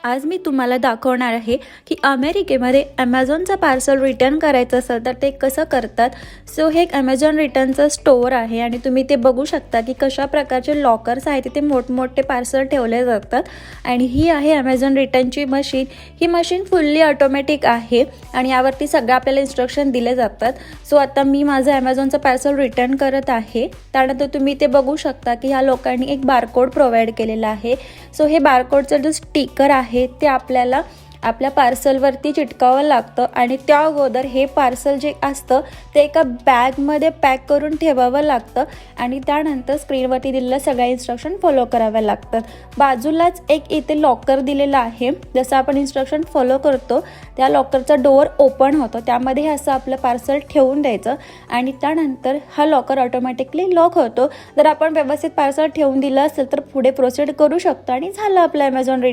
आज मी तुम्हाला दाखवणार आहे की अमेरिकेमध्ये ॲमेझॉनचं पार्सल रिटर्न करायचं असेल तर ते कसं करतात. सो हे एक ॲमेझॉन रिटर्नचं स्टोअर आहे आणि तुम्ही ते बघू शकता की कशा प्रकारचे लॉकर्स आहेत तिथे मोठमोठे पार्सल ठेवले जातात. आणि ही आहे ॲमेझॉन रिटर्नची मशीन. ही मशीन फुल्ली ऑटोमॅटिक आहे आणि यावरती सगळं आपल्याला इन्स्ट्रक्शन दिले जातात. सो आता मी माझं ॲमेझॉनचं पार्सल रिटर्न करत आहे. त्यानंतर तुम्ही ते बघू शकता की ह्या लोकांनी एक बारकोड प्रोव्हाइड केलेला आहे. सो हे बारकोडचं जो स्टिकर आहे ते आपल्याला आपल्या पार्सलवरती चिटकावं लागतं आणि त्या अगोदर हे पार्सल जे असतं ते एका बॅगमध्ये पॅक करून ठेवावं लागतं आणि त्यानंतर स्क्रीनवरती दिलेल्या सगळ्या इन्स्ट्रक्शन फॉलो कराव्या लागतात. बाजूलाच एक इथे लॉकर दिलेला आहे. जसं आपण इन्स्ट्रक्शन फॉलो करतो त्या लॉकरचा डोअर ओपन होतो, त्यामध्ये असं आपलं पार्सल ठेवून द्यायचं आणि त्यानंतर हा लॉकर ऑटोमॅटिकली लॉक होतो. जर आपण व्यवस्थित पार्सल ठेवून दिलं असेल तर पुढे प्रोसीड करू शकतो आणि झालं आपलं ॲमेझॉन रिटर्न.